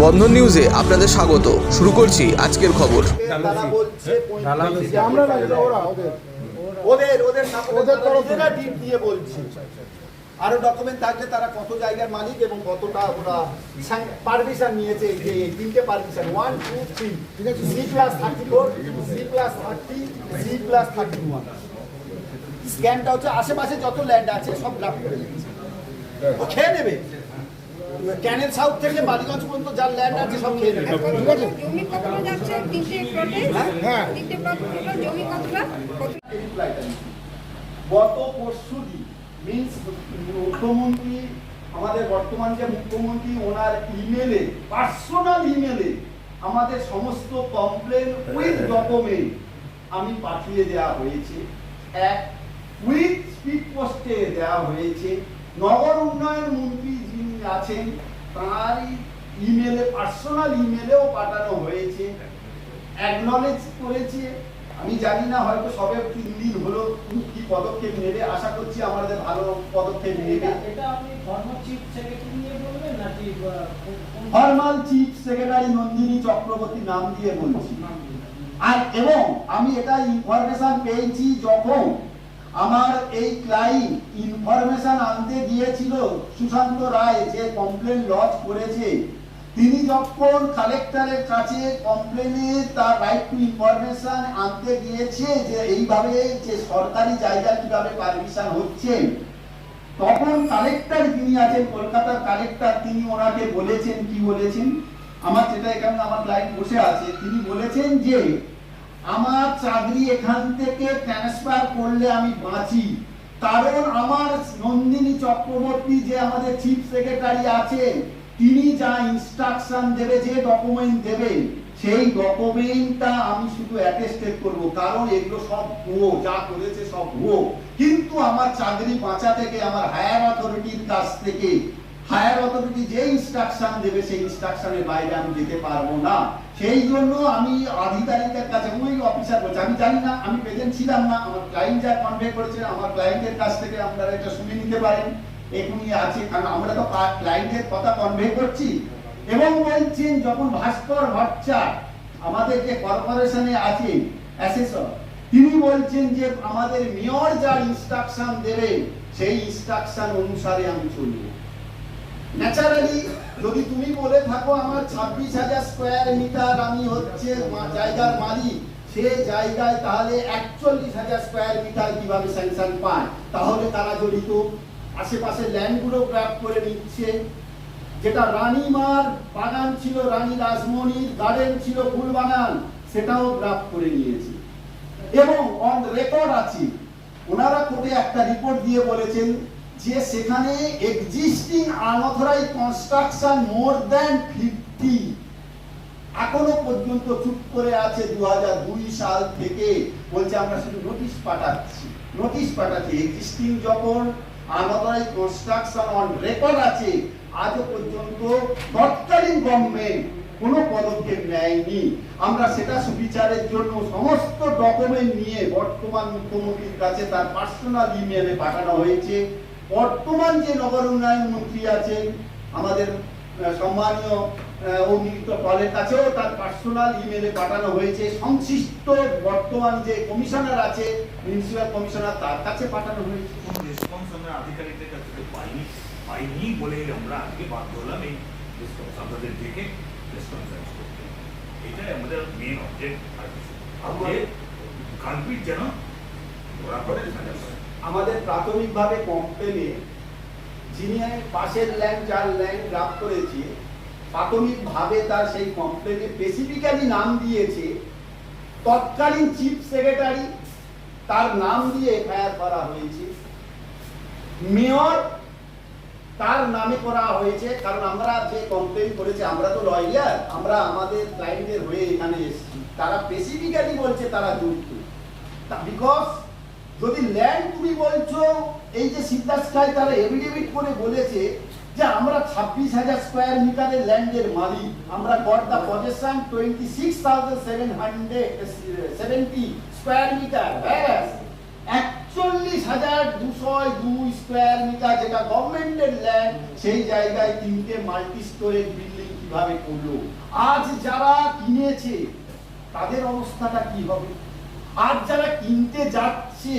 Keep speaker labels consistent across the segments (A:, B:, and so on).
A: বন্ধন নিউজে আপনাদের স্বাগত। শুরু করছি আজকের খবর।
B: আরো ডকুমেন্ট থাকলে তারা কত জায়গার মালিক এবং কতটা ওরা পারমিশন নিয়েছে। এই যে তিনটে পারমিশন 1 2 3 C+34 C+30 C+31 স্ক্যানটা হচ্ছে আশেপাশে যত ল্যান্ড আছে সব গ্রাফ করে দিয়েছে। ও খেয়ে নেবে ক্যানেল সাউথ থেকে বালিগঞ্জ পর্যন্ত যার ল্যান্ড আছে সব খেয়ে নেবে।
C: জমি কতটা যাচ্ছে? তিনটে প্লটে হ্যাঁ তিনটে প্লট জমি কতটা?
B: গত পরশুদিন মিন্স মুখ্যমন্ত্রী আমাদের বর্তমান যে মুখ্যমন্ত্রী ওনার ইমেলে পার্সোনাল ইমেলে আমাদের সমস্ত কমপ্লেন উইথ ডকুমেন্ট আমি পাঠিয়ে দেওয়া হয়েছে। এক উইথ স্পিড পোস্টে দেওয়া হয়েছে। নগর উন্নয়ন মন্ত্রী যিনি আছেন তার ইমেলে পার্সোনাল ইমেলেও পাঠানো হয়েছে, অ্যাকনলেজ করেছে। আমি জানি না হয়তো সবে 3 দিন হলো কি পদক্ষেপ নেবে, আশা করছি আমাদের ভালো পদক্ষেপ নেবে।
D: এটা আপনি ফর্মাল চিফ সেক্রেটারি নিয়ে বলবেন নাকি
B: formal chief secretary Nandini Chakraborty নাম দিয়ে বলছি। আর এবং আমি এটা ইনফরমেশন পেয়েছি যখন আমার এই ক্লায়েন্ট ইনফরমেশন আনতে গিয়েছিল সুশান্ত রায় যে কমপ্লেন লজ করেছে, তিনি যখন কালেক্টরের কাছে কমপ্লেনে তার রাইট টু ইনফরমেশন আনতে গিয়েছে যে এইভাবে যে সরকারি জায়গা কিভাবে পারমিশন হচ্ছে, তখন কালেক্টর যিনি আছেন কলকাতার কালেক্টর তিনি ওনাকে বলেছেন কি বলেছেন, আমার যেটা এখানে আমার ক্লায়েন্ট বসে আছে, তিনি বলেছেন যে আমার চাকরি এখান থেকে ট্রান্সফার করলে আমি বাঁচি, কারণ আমার নন্দিনী চক্রবর্তী যে আমাদের চিফ সেক্রেটারি আছে তিনি যা ইনস্ট্রাকশন দেবে, যে ডকুমেন্ট দেবে, সেই ডকুমেন্টটা আমি শুধু অ্যাটেস্টেড করব, কারণ এগুলো সব ভুয়ো, যা করেছে সব ভুয়ো। কিন্তু আমার চাকরি বাঁচা থেকে আমার হায়ার অথরিটির কাছ থেকে হায়ার অথরিটি যে ইনস্ট্রাকশন দেবে সেই ইনস্ট্রাকশনের বাইরে আমি যেতে পারবো না। সেই জন্য আমি আধিকারিকের কাছে, ওই অফিসার বলছে, আমি জানি না, আমি প্রেজেন্ট ছিলাম না, আমার ক্লায়েন্ট যা কনভে করেছে আমার ক্লায়েন্টের কাছ থেকে আপনারা এটা শুনে নিতে পারেন, এখনই আছে, কারণ আমরা তো ক্লায়েন্টের কথা কনভে করছি। এবং বলছেন যখন ভাস্কর ভট্টাচার্য আমাদের যে কর্পোরেশনে আছে অ্যাসেসর, তিনি বলছেন যে আমাদের মেয়র যা ইনস্ট্রাকশন দেবে সেই ইনস্ট্রাকশন অনুসারে আমি চলব। ন্যাচারালি যদি তুমি বলে থাকো আমার 26,000 স্কয়ার মিটার আমি হচ্ছে জায়গার মালিক, সে জায়গায় তাহলে 41,000 স্কয়ার মিটার কিভাবে স্যাংশন পায়? তাহলে তারা জড়িত। আশেপাশে ল্যান্ডগুলো গ্র্যাব করে নিচ্ছে। যেটা রানীমার বাগান ছিল, রানী রাসমণির গার্ডেন ছিল, ফুল বাগান, সেটাও গ্র্যাব করে নিয়েছে। এবং অন রেকর্ড আছে, ওনারা কোর্টে একটা রিপোর্ট দিয়ে বলেছেন যে সেখানে existing unauthorised construction more than 50 এখনো পর্যন্ত চুপ করে আছে। 2002 সাল থেকে বলছে আমরা শুধু নোটিশ পাঠাচ্ছি। এক্সিস্টিং যখন আনঅথরাইজড কনস্ট্রাকশন অন রেকর্ড আছে, আজও পর্যন্ত তৎকালীন গভর্নমেন্ট কোনো পদক্ষেপ নেয়নি। আমরা সেটা সুবিচারের জন্য সমস্ত ডকুমেন্ট নিয়ে বর্তমান মুখ্যমন্ত্রীর কাছে তার পার্সোনাল ইমেলে পাঠানো হয়েছে। বর্তমান যে নগর উন্নয়ন মন্ত্রী আছেন আমাদের সম্মানীয় অভিযুক্ত পলের কাছেও তার পার্সোনাল ইমেলে পাঠানো হয়েছে। সংশ্লিষ্ট বর্তমান যে কমিশনার আছে মিউনিসিপ্যাল কমিশনার, তার কাছে পাঠানো হয়েছে।
E: রেসপন্স আমরা আধিকারিকদের কাছ থেকে পাইনি বলে আমরা আজকে বাধ্য হলাম এই রেসপন্স আপনাদের থেকে রেসপন্স করতে। এটাই আমাদের মেন অবজেক্ট। কালপিট যেন ধরা পড়ে সাজা করে।
B: আমাদের প্রাথমিকভাবে কমপ্লেনে যিনি পাশের ল্যান্ড যার ল্যান্ড গ্রাফ করেছে, প্রাথমিকভাবে তার সেই কমপ্লেনে স্পেসিফিক্যালি নাম দিয়েছে তৎকালীন চিফ সেক্রেটারি, তার নাম দিয়ে এফআইআর করা হয়েছে। মেয়র তার নামে করা হয়েছে, কারণ আমরা যে কমপ্লেন করেছি, আমরা তো লয়ার, আমরা আমাদের ক্লায়েন্টের হয়ে এখানে এসেছি। তারা স্পেসিফিক্যালি বলছে তারা জড়িত। বিকজ যদি ল্যান্ড তুমি বলছো, এই যে সিদ্ধার্থ তারা এফিডেভিট করে বলেছে যে আমরা 26,000 স্কয়ার মিটারের ল্যান্ডের মালিক, আমরা got the possession 26,770 square metre, 41,202 square metre যেটা গভর্নমেন্টের ল্যান্ড, সেই জায়গায় 3টে মাল্টি স্টোরেজ বিল্ডিং কিভাবে করলো, আজ যারা কিনেছে তাদের অবস্থাটা কি হবে, আজ যারা কিনতে যাচ্ছে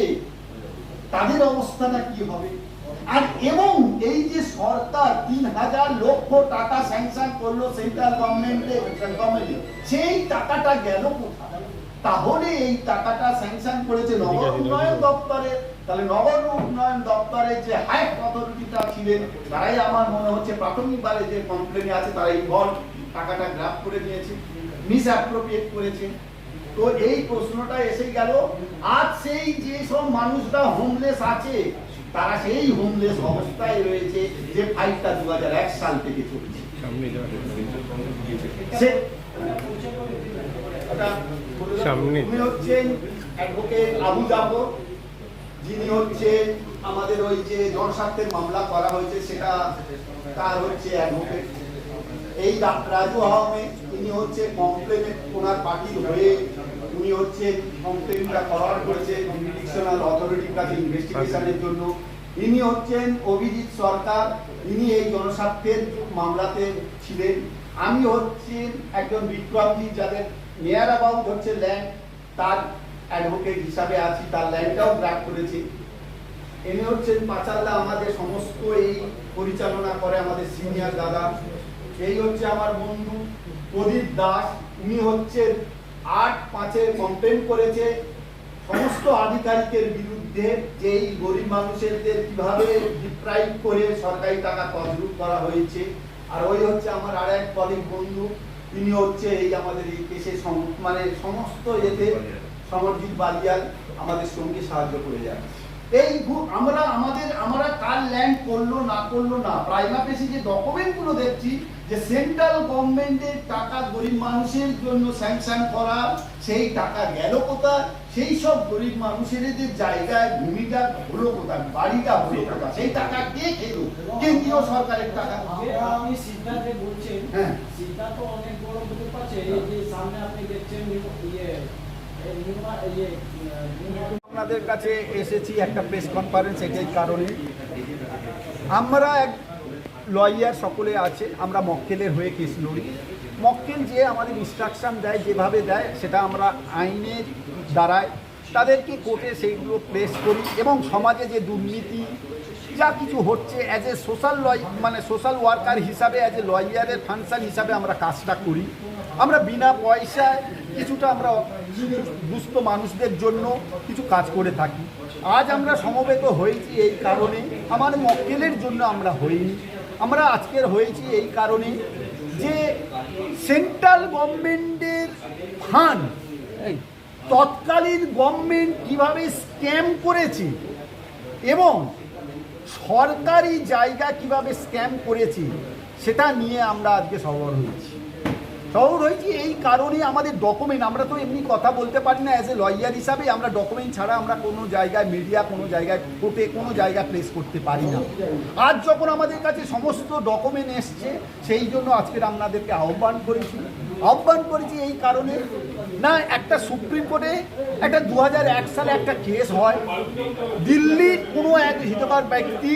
B: তাদের অবস্থাটা কি হবে। আর এবং এই যে সরকার ৩,০০০ লক্ষ টাকা স্যাংশন করলো সেন্ট্রাল গভর্নমেন্টে, সেই টাকাটা গেল কোথায়? তাহলে এই টাকাটা স্যাংশন করেছে নগর উন্নয়ন দপ্তরে, তাহলে নগর উন্নয়ন দপ্তরের যে হাই অথরিটিটা ছিলেন তারাই আমার মনে হচ্ছে প্রাথমিকভাবে যে কমপ্লেনে আছে তারা ইনভলভ, টাকাটা গ্রাফ করে নিয়েছে, মিস অ্যাপ্রোপ্রিয়েট করেছে। তো এই প্রশ্নটা এসে গেল, আজ সেই যে সব মানুষরা হোমলেস আছে তারা সেই হোমলেস অবস্থায় রয়েছে যে ফাইলটা 2001 সাল থেকে চলছে। উনি হচ্ছেন অ্যাডভোকেট আবু জাফর, যিনি হচ্ছেন আমাদের ওই যে জনস্বার্থের মামলা করা হয়েছে সেটা তার হচ্ছে অ্যাডভোকেট। এই রাজু আহমেদ, তিনি হচ্ছে কমপ্লেনের ওনার পার্টির হয়ে উনি হচ্ছে কমপ্লেনটা ফরওয়ার্ড করেছে জুডিশনাল অথরিটির কাছে ইনভেস্টিগেশনের জন্য। ইনি হচ্ছেন অভিজিৎ সরকার, ইনি এই জনস্বার্থের মামলাতে ছিলেন। আমি হচ্ছি একজন বিক্রমজি, যাদের নিয়ার অ্যাবাউট হচ্ছে ল্যান্ড, তার অ্যাডভোকেট হিসাবে আছি, তার ল্যান্ডটাও গ্রাফ করেছি। ইনি হচ্ছেন পাচাল্লা, আমাদের সমস্ত এই পরিচালনা করে আমাদের সিনিয়র দাদা। এই হচ্ছে আমার বন্ধু প্রদীপ দাস, উনি হচ্ছেন 8/5 কমপ্লেন করেছে সমস্ত আধিকারিকের বিরুদ্ধে যে এই গরিব মানুষদের কিভাবে ডিপ্রাইভ করে সরকারি টাকা তছরূপ করা হয়েছে। আর ওই হচ্ছে আমার আর এক কলিগ বন্ধু, তিনি হচ্ছে এই আমাদের এই কেসে মানে সমস্ত এতে সমরজিৎ বালিয়াল আমাদের সঙ্গে সাহায্য করে যাচ্ছে। এই আমরা কার ল্যান্ড করলো না করলো না, প্রাইমা ফেসি যে ডকুমেন্টগুলো দেখছি যে সেন্ট্রাল গভর্নমেন্টের টাকা গরিব মানুষের জন্য স্যাংশন করা, সেই টাকা গেল কোথায়, সেই সব গরিব মানুষের যে জায়গায় ভূমিটা হলো কোথায়, বাড়িটা হলো কোথায়, সেই টাকা কে খেলো, কেন্দ্রীয় সরকারের টাকা।
D: আপনি সিদ্ধার্থে বলছেন,
B: হ্যাঁ
D: সিদ্ধার্থ অনেক বড় গ্রুপ আছে, এই যে সামনে আপনি দেখছেন
B: আপনাদের কাছে এসেছি একটা প্রেস কনফারেন্স, এটাই কারণে আমরা এক লয়ার সকলে আছে, আমরা মক্কেলের হয়ে কেস লড়ি। মক্কেল যে আমাদের ইনস্ট্রাকশন দেয়, যেভাবে দেয় সেটা আমরা আইনের দ্বারায় তাদেরকে কোর্টে সেইগুলো প্লেস করি এবং সমাজে যে দুর্নীতি যা কিছু হচ্ছে অ্যাজ এ সোশ্যাল মানে সোশ্যাল ওয়ার্কার হিসাবে, অ্যাজ এ লয়ারের ফাংশন হিসাবে আমরা কাজটা করি। আমরা বিনা পয়সায় কিছুটা আমরা দুস্থ মানুষদের জন্য কিছু কাজ করে থাকি। আজ আমরা সমবেত হয়েছি এই কারণে, আমার মক্কেলের জন্য আমরা হইনি, আমরা আজকের হয়েছি এই কারণে যে সেন্ট্রাল গভর্নমেন্টের ফান্ড তৎকালীন গভর্নমেন্ট কিভাবে স্ক্যাম করেছে এবং সরকারি জায়গা কিভাবে স্ক্যাম করেছে সেটা নিয়ে আমরা আজকে সরব হয়েছি। এই কারণে আমাদের ডকুমেন্ট, আমরা তো এমনি কথা বলতে পারি না, অ্যাজ এ লয়ার হিসাবে আমরা ডকুমেন্ট ছাড়া আমরা কোনো জায়গায় মিডিয়া, কোনো জায়গায় কোর্টে, কোনো জায়গায় প্লেস করতে পারি না। আজ যখন আমাদের কাছে সমস্ত ডকুমেন্ট এসছে, সেই জন্য আজকে আপনাদেরকে আহ্বান করেছি এই কারণে না, একটা সুপ্রিম কোর্টে একটা 2001 সালে একটা কেস হয়, দিল্লির কোনো এক হিতকর ব্যক্তি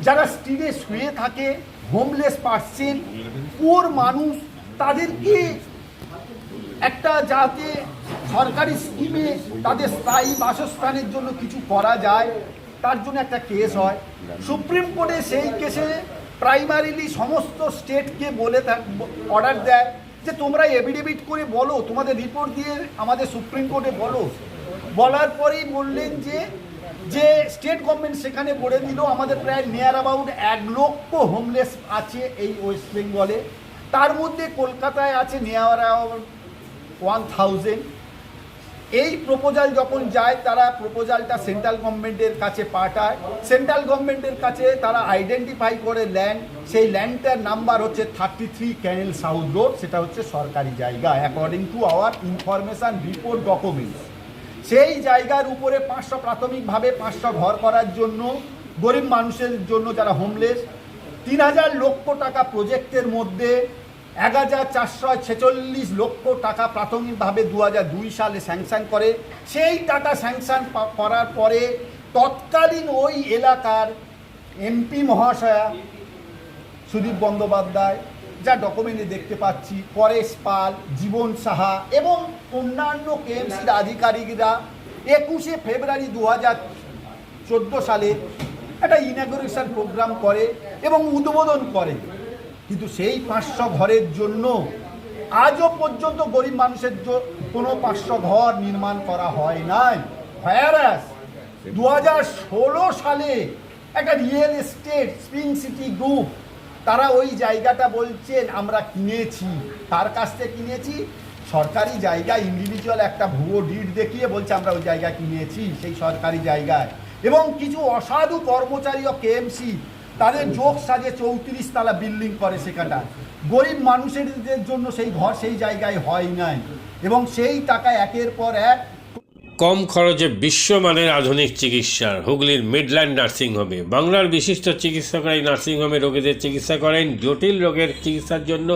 B: যারা স্ট্রিটে শুয়ে থাকে, হোমলেস পার্সন, পুয়ার মানুষ, তাদেরকে একটা যাতে সরকারি স্কিমে তাদের স্থায়ী বাসস্থানের জন্য কিছু করা যায় তার জন্য একটা কেস হয়। সুপ্রিম কোর্টে সেই কেসে প্রাইমারিলি সমস্ত স্টেটকে অর্ডার দেয় যে তোমরা এফিডেভিট করে বলো, তোমাদের রিপোর্ট দিয়ে আমাদের সুপ্রিম কোর্টে বলার পরেই বললেন যে স্টেট গভর্নমেন্ট সেখানে বলে দিল আমাদের প্রায় নিয়ার অ্যাবাউট 1 লক্ষ হোমলেস আছে এই ওয়েস্ট বেঙ্গলে, তার মধ্যে কলকাতায় আছে নিয়ার অ্যাবাউট 1000। এই প্রপোজাল যখন যায়, তারা প্রপোজালটা সেন্ট্রাল গভর্নমেন্টের কাছে পাঠায়, সেন্ট্রাল গভর্নমেন্টের কাছে তারা আইডেন্টিফাই করে ল্যান্ড, সেই ল্যান্ডটার নাম্বার হচ্ছে 33 ক্যানেল সাউথ রোড, সেটা হচ্ছে সরকারি জায়গা according to our information report documents. সেই জায়গার উপরে 500 প্রাথমিকভাবে 500 ঘর করার জন্য গরিব মানুষের জন্য যারা হোমলেস, 3000 লক্ষ টাকা প্রজেক্টের মধ্যে 1446 লক্ষ টাকা প্রাথমিকভাবে 2002 সালে স্যাংশন করে। সেই টাকা স্যাংশন করার পরে তৎকালীন ওই এলাকার এমপি মহাশয়া সুদীপ বন্দ্যোপাধ্যায় যা ডকুমেন্টে দেখতে পাচ্ছি, পরেশ পাল, জীবন সাহা এবং অন্যান্য কেএমসির আধিকারিকরা 21শে ফেব্রুয়ারি 2014 সালে একটা ইনাগুরেশন প্রোগ্রাম করে এবং উদ্বোধন করে, কিন্তু সেই 500 ঘরের জন্য আজও পর্যন্ত গরিব মানুষের কোনো 500 ঘর নির্মাণ করা হয় নাই। ভাইরাস 2016 সালে একটা real estate spring city group, তারা ওই জায়গাটা বলছেন আমরা কিনেছি, তার কাছ থেকে কিনেছি সরকারি জায়গায়, ইন্ডিভিজুয়াল একটা ভুয়ো ডিড দেখিয়ে বলছে আমরা ওই জায়গা কিনেছি সেই সরকারি জায়গায়, এবং কিছু অসাধু কর্মচারী ও কেএমসি তাদের যোগ সাজে 34 তলা বিল্ডিং করে সেখানটা। গরিব মানুষের জন্য সেই ঘর সেই জায়গায় হয় নাই, এবং সেই টাকা একের পর এক
F: কম খরচে বিশ্বমানের আধুনিক চিকিৎসার হুগলির মিডল্যান্ড নার্সিংহোমে বাংলার বিশিষ্ট চিকিৎসকরা এই নার্সিংহোমে রোগীদের চিকিৎসা করেন। জটিল রোগের চিকিৎসার জন্য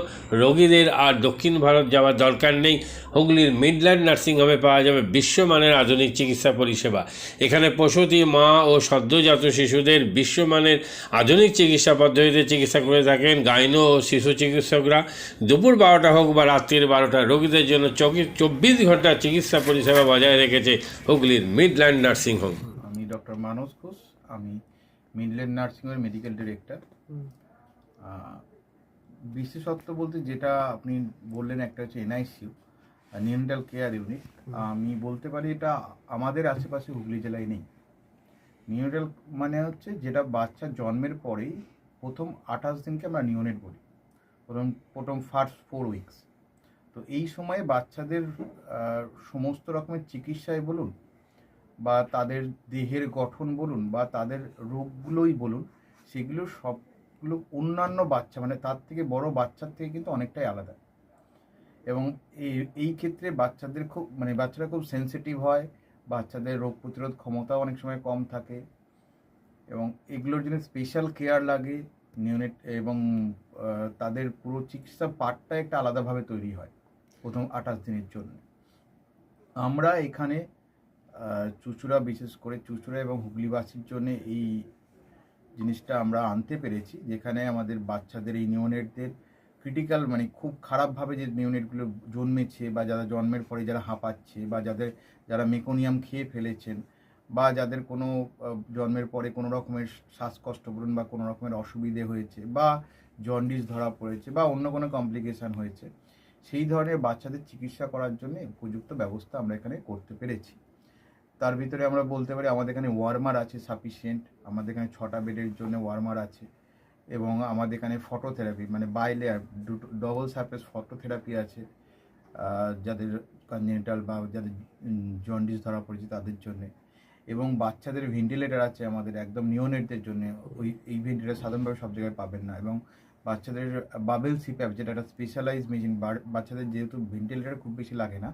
F: রোগীদের আর দক্ষিণ ভারত যাওয়ার দরকার নেই। হুগলির মিডল্যান্ড নার্সিংহোমে পাওয়া যাবে বিশ্বমানের আধুনিক চিকিৎসা পরিষেবা। এখানে প্রসূতি, মা ও সদ্যজাত শিশুদের বিশ্বমানের আধুনিক চিকিৎসা পদ্ধতিতে চিকিৎসা করে থাকেন গাইনো ও শিশু চিকিৎসকরা। দুপুর 12টা হোক বা রাত্রির 12টা, রোগীদের জন্য 24 ঘন্টা চিকিৎসা পরিষেবা বজায় রেখেছে হুগলির মিডল্যান্ড নার্সিংহোম।
G: আমি ডক্টর মানস ঘোষ, আমি মিডল্যান্ড নার্সিংহোমের মেডিকেল ডিরেক্টর। বিশেষত্ব বলতে যেটা আপনি বললেন, একটা হচ্ছে এনআইসিইউ, নিউনেটাল কেয়ার ইউনিট। আমি বলতে পারি এটা আমাদের আশেপাশে হুগলি জেলায় নেই। নিউনেটাল মানে হচ্ছে যেটা বাচ্চা জন্মের পরেই প্রথম 28 দিনকে আমরা নিউনেট বলি, প্রথম ফার্স্ট 4 উইকস। তো এই সময়ে বাচ্চাদের সমস্ত রকমের চিকিৎসায় বলুন বা তাদের দেহের গঠন বলুন বা তাদের রোগগুলোই বলুন, সেগুলো সবগুলো অন্যান্য বাচ্চা মানে তার থেকে বড় বাচ্চার থেকে কিন্তু অনেকটাই আলাদা। এবং এই ক্ষেত্রে বাচ্চাদের বাচ্চারা খুব সেন্সিটিভ হয়, বাচ্চাদের রোগ প্রতিরোধ ক্ষমতাও অনেক সময় কম থাকে, এবং এগুলোর জন্য স্পেশাল কেয়ার লাগে নিউনেট, এবং তাদের পুরো চিকিৎসা পার্টটা একটা আলাদাভাবে তৈরি হয় প্রথম 28 দিনের জন্য। আমরা এখানে চুঁচুড়া, বিশেষ করে চুঁচুড়া এবং হুগলিবাসীর জন্য এই জিনিসটা আমরা আনতে পেরেছি, যেখানে আমাদের বাচ্চাদের এই নিউনেটদের ক্রিটিক্যাল খুব খারাপভাবে যে নিউনেটগুলো জন্মেছে বা যারা জন্মের পরে যারা হাঁপাচ্ছে বা যারা মেকোনিয়াম খেয়ে ফেলেছেন বা যাদের কোনো জন্মের পরে কোনো রকমের শ্বাসকষ্ট বলুন বা কোনো রকমের অসুবিধে হয়েছে বা জন্ডিস ধরা পড়েছে বা অন্য কোনো কমপ্লিকেশান হয়েছে, সেই ধরনের বাচ্চাদের চিকিৎসা করার জন্য উপযুক্ত ব্যবস্থা আমরা এখানে করতে পেরেছি। তার ভিতরে আমরা বলতে পারি আমাদের এখানে ওয়ার্মার আছে সাফিসিয়েন্ট, আমাদের এখানে 6টা বেডের জন্য ওয়ার্মার আছে, এবং আমাদের এখানে phototherapy bilayer double surface phototherapy আছে যাদের কনজেনিটাল বা যাদের জন্ডিস ধরা পড়েছে তাদের জন্যে, এবং বাচ্চাদের ভেন্টিলেটার আছে আমাদের একদম নিওনেটদের জন্য। এই ভেন্টিলেটার সাধারণভাবে সব জায়গায় পাবেন না, এবং বাচ্চাদের বাবেল সিপ্যাপ যেটা একটা স্পেশালাইজ মেশিন, বাচ্চাদের যেহেতু ভেন্টিলেটার খুব বেশি লাগে না,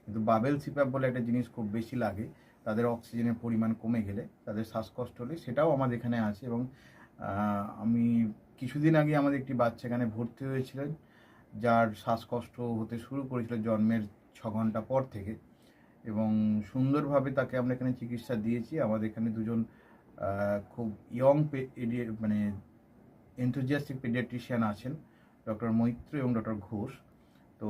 G: কিন্তু বাবেল সিপ্যাপ বলে একটা জিনিস খুব বেশি লাগে তাদের অক্সিজেনের পরিমাণ কমে গেলে, তাদের শ্বাসকষ্ট হলে, সেটাও আমাদের এখানে আছে। এবং আমি কিছুদিন আগে আমাদের একটি বাচ্চা এখানে ভর্তি হয়েছিলেন যার শ্বাসকষ্ট হতে শুরু করেছিল জন্মের 6 ঘন্টা পর থেকে, এবং সুন্দরভাবে তাকে আমরা এখানে চিকিৎসা দিয়েছি। আমাদের এখানে দুজন খুব ইয়ং এনথুজিয়াস্টিক পেডিয়াট্রিশিয়ান আছেন, ডক্টর মৈত্র এবং ডক্টর ঘোষ। তো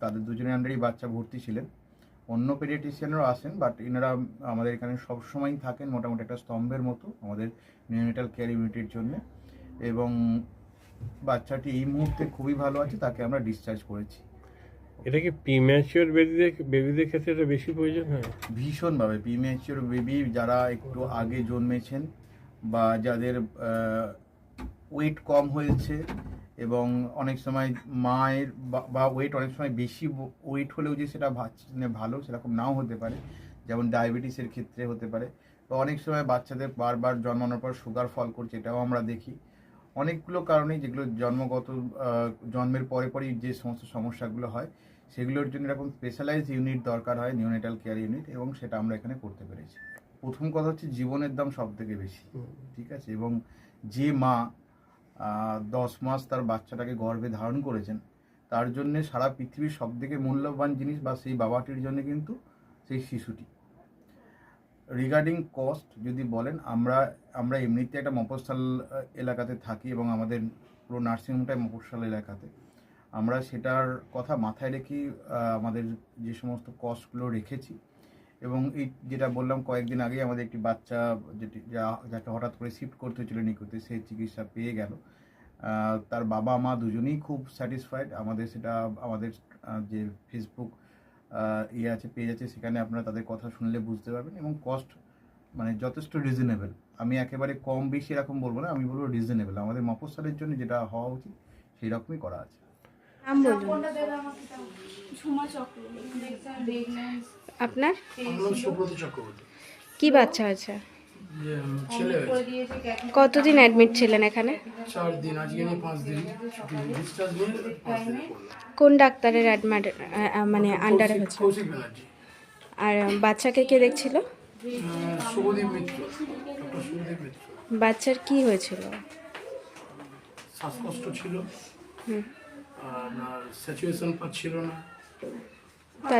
G: তাদের দুজনের আন্ডারেই বাচ্চা ভর্তি ছিলেন। অন্য পেডিয়াট্রিশিয়ানরাও আসেন, বাট এনারা আমাদের এখানে সবসময়ই থাকেন মোটামুটি একটা স্তম্ভের মতো আমাদের নিউনেটাল কেয়ার ইউনিটের জন্য। এবং বাচ্চাটি এই মুহূর্তে খুবই ভালো আছে, তাকে আমরা ডিসচার্জ করেছি।
F: এটা কি প্রিম্যাচিওর বেবিদের ক্ষেত্রে এটা বেশি প্রয়োজন হয়?
G: ভীষণভাবে প্রিম্যাচিওর বেবি যারা একটু আগে জন্মেছেন বা যাদের ওয়েট কম হয়েছে, এবং অনেক সময় মায়ের বা ওয়েট অনেক সময় বেশি ওয়েট হলেও যে সেটা ভালো সেরকম নাও হতে পারে, যেমন ডায়াবেটিসের ক্ষেত্রে হতে পারে, বা অনেক সময় বাচ্চাদের বারবার জন্মানোর পর সুগার ফল করছে, এটাও আমরা দেখি। অনেকগুলো কারণেই যেগুলো জন্মের পরেই যে সমস্ত সমস্যাগুলো হয় সেগুলোর জন্য এরকম স্পেশালাইজ ইউনিট দরকার হয়, নিউনেটাল কেয়ার ইউনিট, এবং সেটা আমরা এখানে করতে পেরেছি। প্রথম কথা হচ্ছে জীবনের দাম সব থেকে বেশি, ঠিক আছে, এবং যে মা 10 মাস তার বাচ্চাটাকে গর্ভে ধারণ করেছেন তার জন্য সারা পৃথিবীর সব থেকে মূল্যবান জিনিস বা সেই বাবাটির জন্য কিন্তু সেই শিশুটি। রিগার্ডিং কস্ট যদি বলেন, আমরা এমনিতে একটা মফস্বল এলাকাতে থাকি এবং আমাদের পুরো নার্সিংহোমটাই মফস্বল এলাকাতে। আমরা সেটার কথা মাথায় রেখেই আমাদের যে সমস্ত কস্টগুলো রেখেছি, এবং এই যেটা বললাম কয়েকদিন আগেই আমাদের একটি বাচ্চা যাকে হঠাৎ করে শিফট করতে হয়েছিল নিকুতে, সে চিকিৎসা পেয়ে গেল। তার বাবা মা দুজনেই খুব স্যাটিসফাইড। আমাদের সেটা আমাদের যে ফেসবুক আছে, পেজ আছে, সেখানে আপনারা তাদের কথা শুনলে বুঝতে পারবেন। এবং কস্ট মানে যথেষ্ট রিজনেবল। আমি একেবারে কম বেশি এরকম বলবো না, আমি বলবো রিজনেবল। আমাদের মফস্বলের জন্য যেটা হওয়া উচিত সেই রকমই করা আছে।
H: নাম বলুন।
C: ঝুমা চক্রবর্তী।
H: আপনার
I: সুব্রত চক্রবর্তী।
H: কি বাচ্চা আছে?
I: ছেলে হয়েছে।
H: কতদিন অ্যাডমিট ছিলেন এখানে?
I: 4 দিন, আজকে নিয়ে 5 দিন ডিসচার্জ নিয়ে 5 দিন করলাম।
H: কোন ডাক্তারের অ্যাডমিট মানে আন্ডারে হচ্ছে?
I: কৌশিক ব্যানার্জি।
H: আর বাচ্চাকে কে দেখছিল?
I: শুভদীপ মিত্র, ডক্টর শুভদীপ মিত্র।
H: বাচ্চার কি হয়েছিল?
I: শ্বাসকষ্ট ছিল, আর স্যাচুয়েশন পাচ্ছিল না।
H: তা